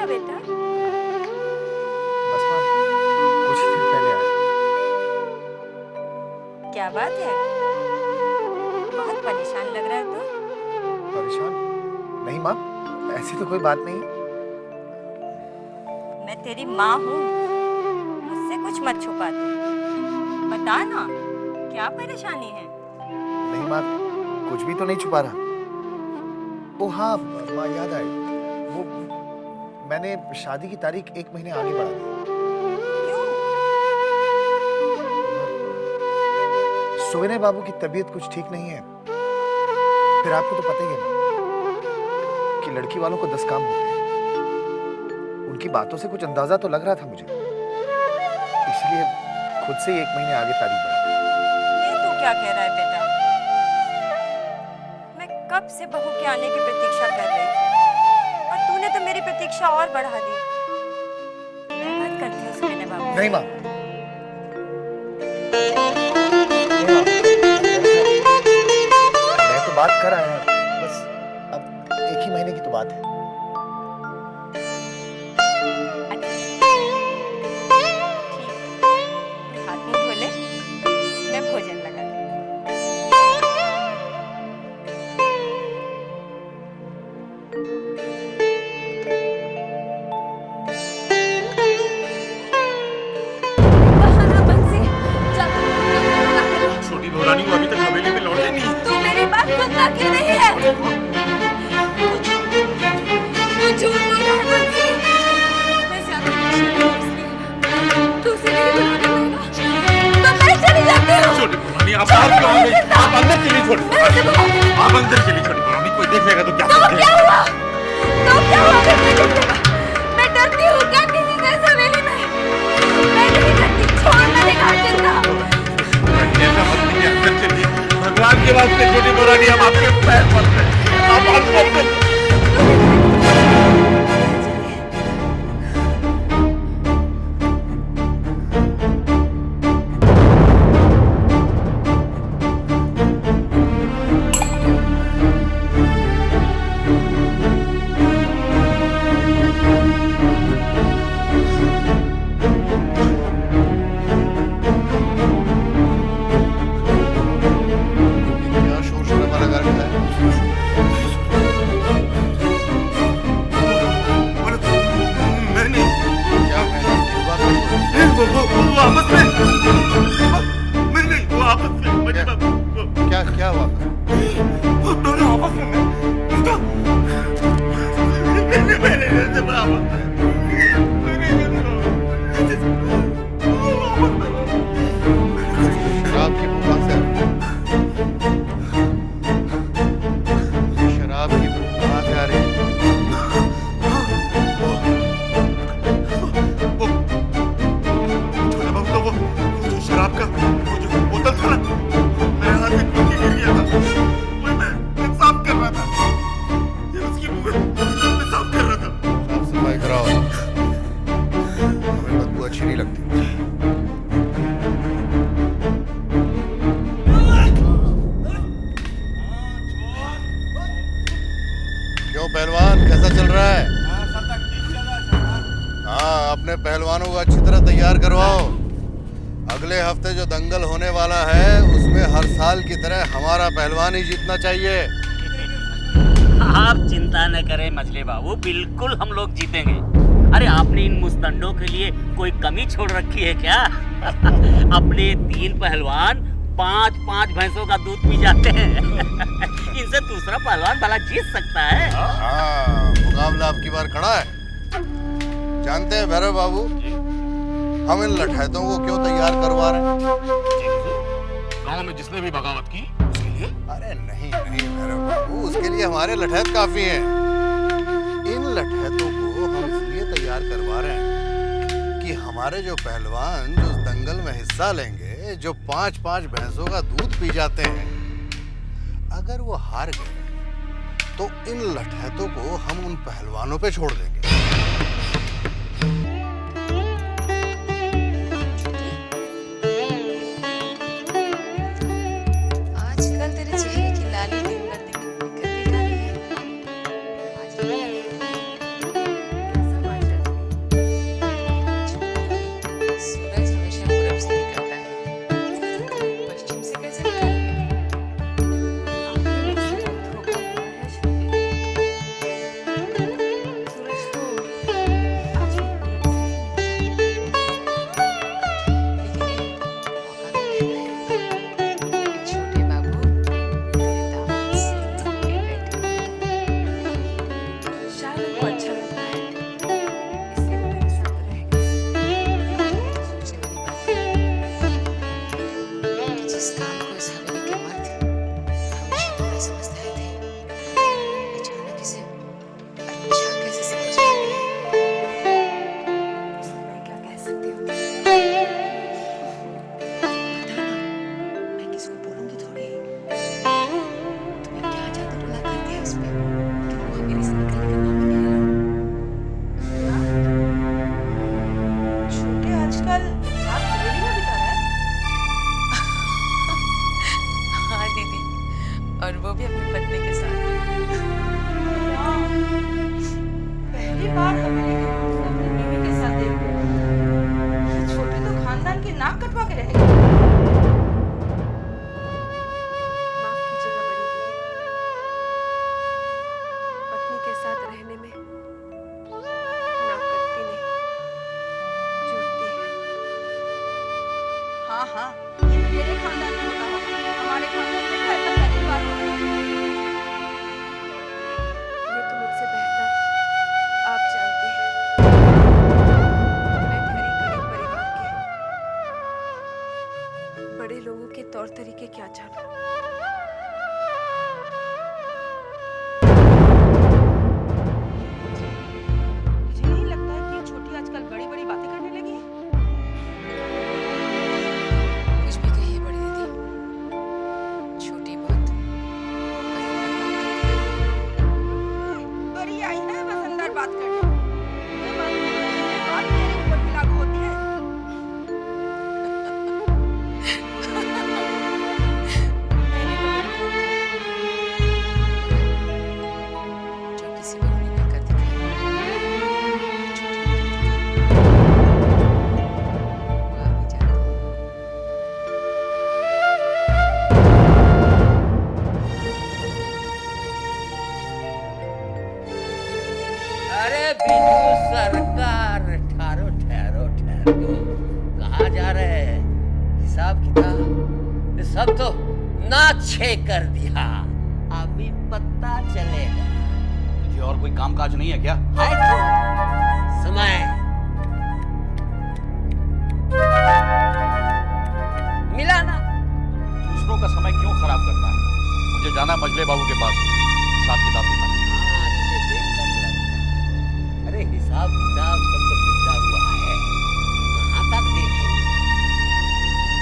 गया बेटा? बस माँ, कुछ दिन पहले आया। क्या बात है? बहुत परेशान लग रहा है तू। परेशान? नहीं माँ, ऐसी तो कोई बात नहीं। मैं तेरी माँ हूँ, मुझसे कुछ मत छुपा तू। बता ना, क्या परेशानी है? नहीं माँ, कुछ भी तो नहीं छुपा रहा। ओ हाँ माँ, याद आई। वो मैंने शादी की तारीख 1 महीने आगे बढ़ा दी। क्यों? सोविनय बाबू की तबीयत कुछ ठीक नहीं है। फिर आपको तो पता ही है माँ कि लड़की वालों को 10 काम होते हैं। उनकी बातों से कुछ अंदाजा तो लग रहा था मुझे, इसलिए खुद से ही 1 महीने आगे तारीख बढ़ा दी। ये तू क्या कह रहा है बेटा? मैं कब से बहू के आने की प्रतीक्षा कर रही थी और तूने तो मेरी प्रतीक्षा और बढ़ा दी। मैं बात करती हूँ सोविनय बाबू। नहीं माँ, मैं तो बात कर आया, बस अब 1 ही महीने की तो बात है। ठीक, हाथ मुंह धो ले, मैं भोजन लगा देती हूँ। छोटी भोलानी वो अभी तक हवेली में लौटे नहीं। तू मेरी बात सुनता क्यों नहीं है? तू झूठ बोल रहा है बंसी। मैं ज्यादा परेशान हूँ इसलिए। तू उसे नहीं बुलाने आएगा तो मैं चली जाती हूँ। छोटी भोलानी आप बाहर क्यों आ गई? आप अंदर चली छोटी भोलानी। आप अंदर चली छोटी भोलानी, कोई देख लेगा तो क्या तो करेगा? क्या हुआ? तो क्या हुआ अगर मैं देखेगा? मैं डरती हूँ क्या किसी से इस हवेली में? मैं नहीं डरती, छोड़ मेरे घर जिंदा। ऐसा मत कीजिए, अंदर चलिए। भगवान के वास्ते छोटी भोलानी, हम आपके पैर पड़ते हैं। आप अंदर चलिए। क्या शोर शराबा लगा रखा है? मैं नहीं। क्या मैंने किस बात पे? वो आपस में। मैं नहीं, वो आपस में। क्या हुआ? वो दोनों आपस में। शराब की बू कहाँ से आ रही है? शराब की बू कहाँ से आ रही है? छोटा बाबू का वो जो शराब का वो जो बोतल था ना, मेरे हाथ से टूट के गिर गया था। वो मैं साफ कर रहा था। ये उसकी मुंह मैं साफ कर रहा था। साफ सफाई कराओ, हमें बदबू अच्छी नहीं लगती। क्यों पहलवान, कैसा चल रहा है? हाँ, अपने पहलवानों को अच्छी तरह तैयार करवाओ। अगले हफ्ते जो दंगल होने वाला है उसमें हर साल की तरह हमारा पहलवान ही जीतना चाहिए। आप चिंता न करें मछली बाबू, बिल्कुल हम लोग जीतेंगे। अरे आपने इन मुस्तंडों के लिए कोई कमी छोड़ रखी है क्या? अपने 3 पहलवान 5-5 भैंसों का दूध पी जाते हैं। इनसे दूसरा पहलवान भला जीत सकता है? हाँ, मुकाबला अब की बार खड़ा है। जानते हैं भैरव बाबू, हम इन लठैतों को क्यों तैयार करवा रहे हैं? गांव में जिसने भी बगावत की उसके लिए। अरे नहीं नहीं भैरव बाबू, उसके लिए हमारे लठैत काफी हैं। इन लठैतों को हम इसलिए तैयार करवा रहे हैं कि हमारे जो पहलवान जो इस दंगल में हिस्सा लेंगे, जो 5-5 भैंसों का दूध पी जाते हैं, अगर वो हार गए तो इन लठैतों को हम उन पहलवानों पे छोड़ देंगे। आजकल तेरे चेहरे की लाली दिन ब दिन निखरती जा रही है। आज क्या है? और वो भी अपनी पत्नी के साथ। पहली बार हवेली के दूसरे अपनी बीवी के साथ देख रहे हो। ये छोटी तो खानदान की नाक कटवा के रहेगी। माफ कीजिएगा बड़ी दीदी, पत्नी के साथ रहने में नाक कटती नहीं, जुड़ती है। हाँ हाँ, ये तेरे खानदान में होता होगा, हमारे खानदान में तो ऐसा पहली बार हो रहा है। ये तो मुझसे बेहतर आप जानती हैं। मैं ठहरी गरीब परिवार के बड़े लोगों के तौर तरीके क्या जानूं। तुझे नहीं लगता है कि ये छोटी आजकल बड़ी बड़ी बातें करने लगी है? कुछ भी कहिए बड़ी दीदी, छोटी बहुत बड़ी आई है बस अंदर बात करने। ये बात तेरे ऊपर भी लागू होती है। जो किसी को नहीं कर दिखाई, वो आ भी जाती है। अरे बिजू सरकार, ठहरो ठहरो ठहरो, कहाँ जा रहे हैं? हिसाब किताब ये सब तो नाछे कर दिया, अभी पता चलेगा। तुझे और कोई काम काज नहीं है क्या? है तो समय मिला ना। दूसरों का समय क्यों खराब करता है? मुझे जाना मजले बाबू के पास, हिसाब किताब दिखाने। हाँ, तुझे देखकर लगता है। अरे हिसाब किताब सब तो बिगड़ा हुआ है, कहाँ तक देखेंगे?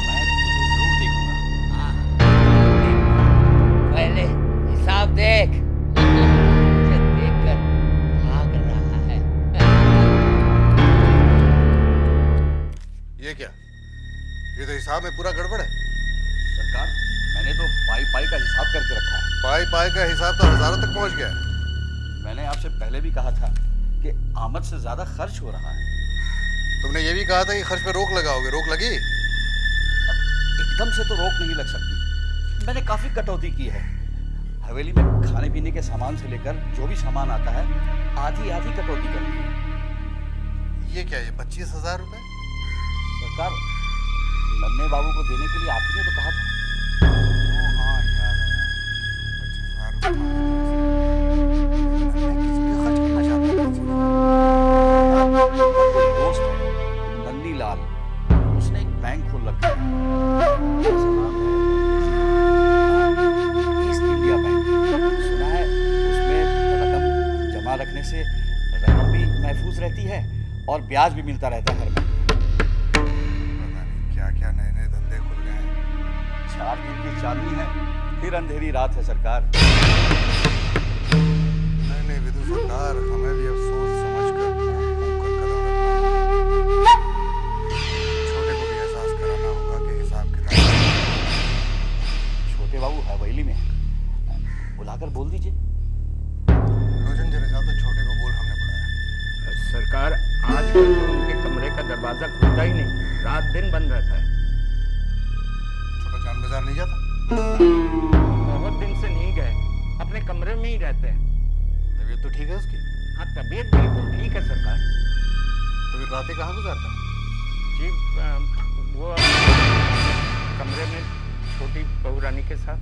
मैं तुझे जरूर देखूंगा। हाँ, देख, पहले हिसाब देख, मुझे देखकर भाग रहा है। ये क्या? ये तो हिसाब में पूरा गड़बड़ है। सरकार, मैंने तो पाई पाई का हिसाब करके रखा है। पाई पाई का हिसाब तो हजारों तक पहुंच गया है। मैंने आपसे पहले भी कहा था कि आमद से ज्यादा खर्च हो रहा है। तुमने ये भी कहा था कि खर्च पे रोक लगाओगे, रोक लगी? एकदम से तो रोक नहीं लग सकती। मैंने काफी कटौती की है। हवेली में खाने पीने के सामान से लेकर जो भी सामान आता है, आधी आधी कटौती कर दी है। ये क्या, ये 25,000 रुपए? सरकार, नन्हे बाबू को देने के लिए आप ही ने तो कहा था। हाँ, याद आया। 25,000 रुपए किस पे खर्च करना चाहता है? कोई दोस्त है, नन्नी लाल, उसने एक बैंक खोल रखा है। उसका नाम है ईस्ट इंडिया बैंक। सुना है उसमें रकम जमा रखने से रकम भी महफूज रहती है और ब्याज भी मिलता रहता है हर महीने। पता नहीं क्या क्या नए नए धंधे खुल गए हैं। 4 दिन की चांदनी है, फिर अंधेरी रात है सरकार। नहीं नहीं विदु सरकार, हमें भी अब सोच समझ कर फूंक कर कदम रखना होगा। छोटे को भी एहसास कराना होगा कि हिसाब किताब। छोटे बाबू हवेली में है, बुलाकर बोल दीजिए। रोजन जरा जा तो छोटे को बोल, हमने बुलाया। सरकार, आजकल तो उनके कमरे का दरवाजा खुलता ही नहीं, रात दिन बंद रहता है। छोटा जान बाजार नहीं जाता? बहुत दिन से नहीं गए, अपने कमरे में ही रहते हैं। तबीयत तो ठीक है उसकी? हाँ, तबीयत बिल्कुल ठीक है सरकार। तो फिर रातें कहाँ गुजारता है? जी, वो कमरे में छोटी बहू रानी के साथ।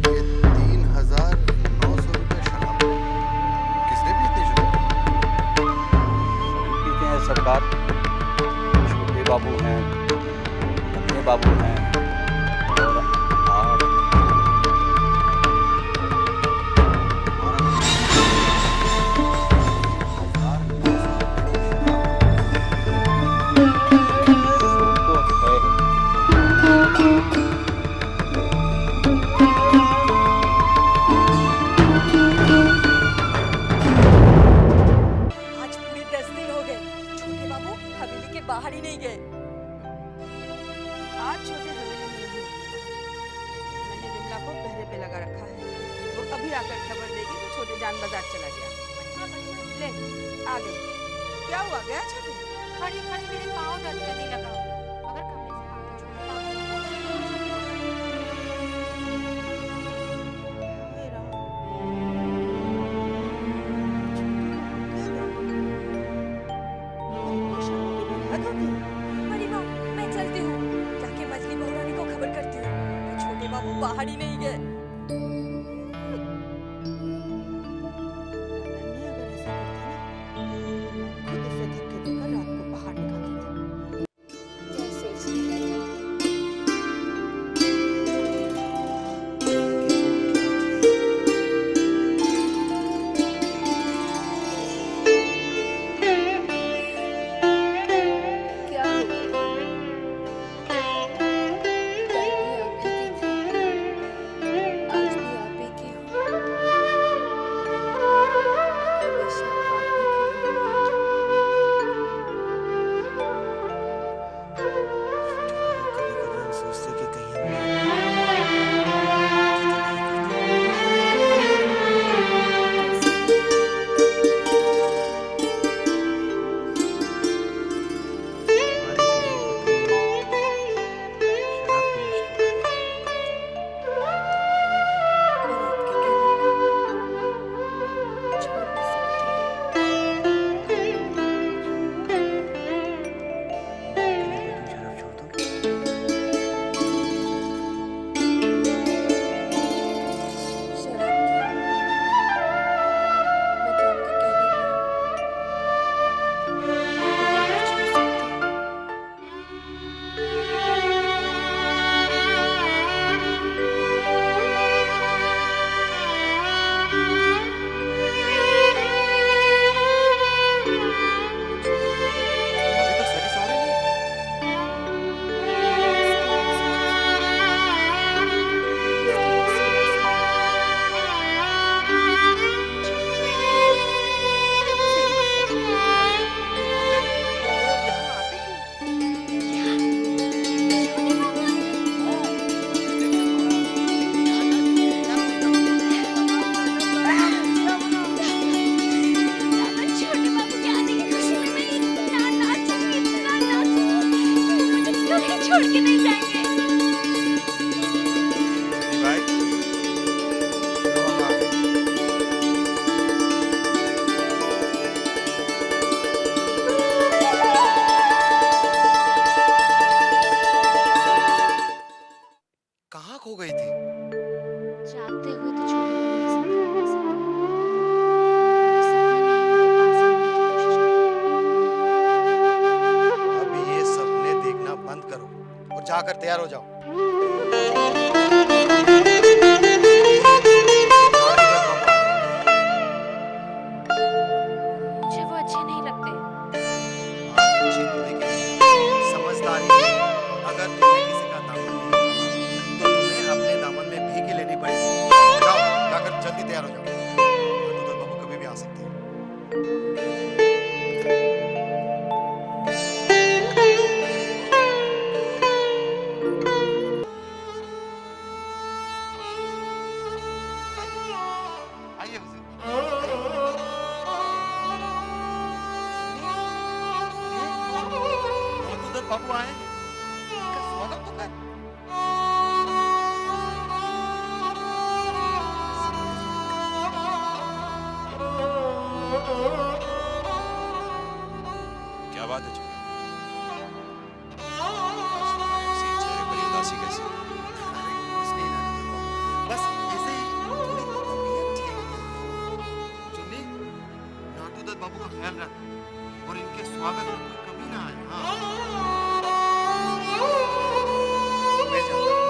ये 3,900 रुपए शराब है। किसने भी इतनी शराब? सभी पीते हैं सरकार। छोटे बाबू हैं, नन्हे बाबू हैं, और आप। तो है। आज पूरे 10 दिन हो गए छोटे बाबू हवेली के बाहर ही नहीं गए। आज छोटे हवेली में नहीं। मैंने विमला को पहरे पे लगा रखा है। वो अभी आकर खबर देगी कि छोटे जान बाजार चला गया। ले आ गए। क्या हुआ, गया छोटे? खड़ी खड़ी मेरे पाँव दर्द करने लगा। अगर कमरे से बाहर छोटे बाबू हाय राम। बड़ी माँ, मैं चलती हूँ। जाके मछली बहू रानी को खबर करती हूँ कि छोटे बाबू बाहर ही नहीं गए। नन्ही अगर ऐसा करती ना, खुद उसे धक्के देकर रात को बाहर निकाल देती। क्या हो गया? कल भी आप ही की थी, आज भी आप ही की हूँ। हमेशा आप ही की रहूंगी। कभी कभी हम सोचते कि कहीं और आपके कहने पर छोड़ नहीं सकती। शराब की मैं तो आपके कहने पर नहीं छोड़ सकती। अभी तक satisfied नहीं। छोटे बाबू के आने की खुशी में मैं इतना नाचूंगी कि मुझे कहीं छोड़ के नहीं जाएंगे। भाई लो हम आ गए। कहाँ खो गई थी? जानते हुए तो छोटे बाबू के साथ रह नहीं सकते। सपना नहीं, उनके पास रहने की कोशिश करो। अब ये सपने देखना बंद करो और जाकर तैयार हो जाओ। मुझे वो अच्छे नहीं लगते। आप अच्छी तो देखिए, समझदारी है। अगर तुमने किसी का दामन नहीं थामा, तो तुम्हें अपने दामन में भीख लेनी पड़ेगी। जाओ, जाकर जल्दी तैयार हो जाओ। तो बाबू कभी भी आ सकते हैं। आइए हुजूर। उधर बाबू आए हैं। इनका स्वागत तो कर। क्या बात है छोटे? आज तुम्हारे हसीन चेहरे पर ये उदासी कैसी? अरे कुछ नहीं नाटू बाबू, बस ऐसे ही थोड़ी तबीयत ठीक नहीं। चुन्नी, नाटू दत्त बाबू का ख्याल रख और इनके स्वागत में कोई कमी ना आए। हाँ। मैं जाता हूँ।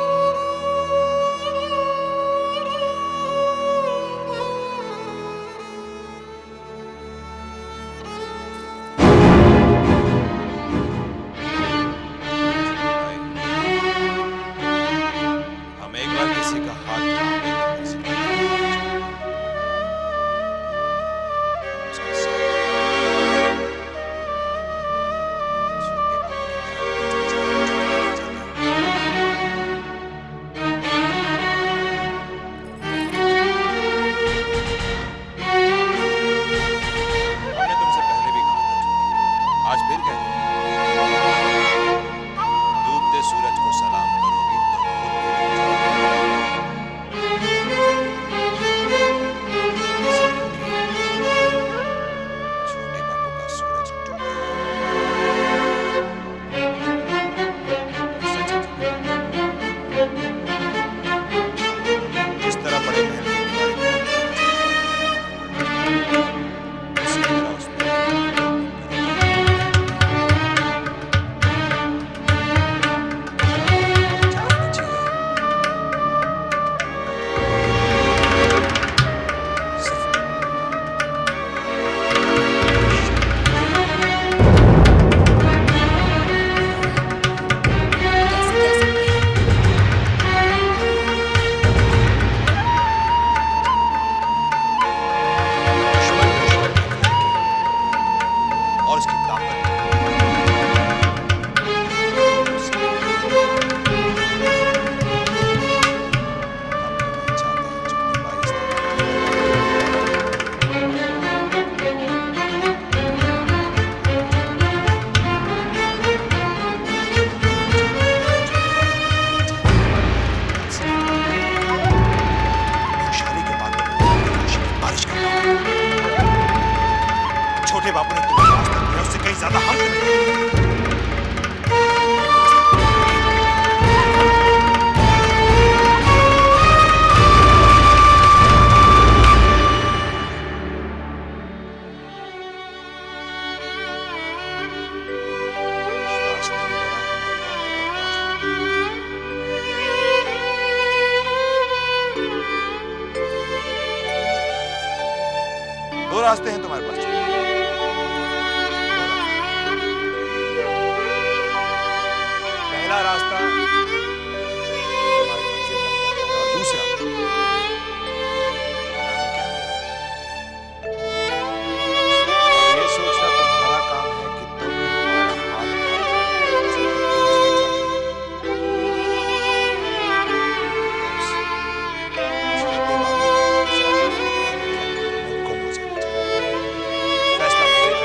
आज फिर कह रही डूबते सूरज को सलाम करोगी तो खुद भी डूब जाओगी। छोटे बापू का सूरज डूब रहा है। सच है। जिस तरह बड़े महल की दीवारें उसी तरह उस पर और इसकी ताकत खुशहाली के बाद बारिश का छोटे बापू ने तुम्हें आज तक दिया उससे कहीं ज्यादा हम दो रास्ते हैं तुम्हारे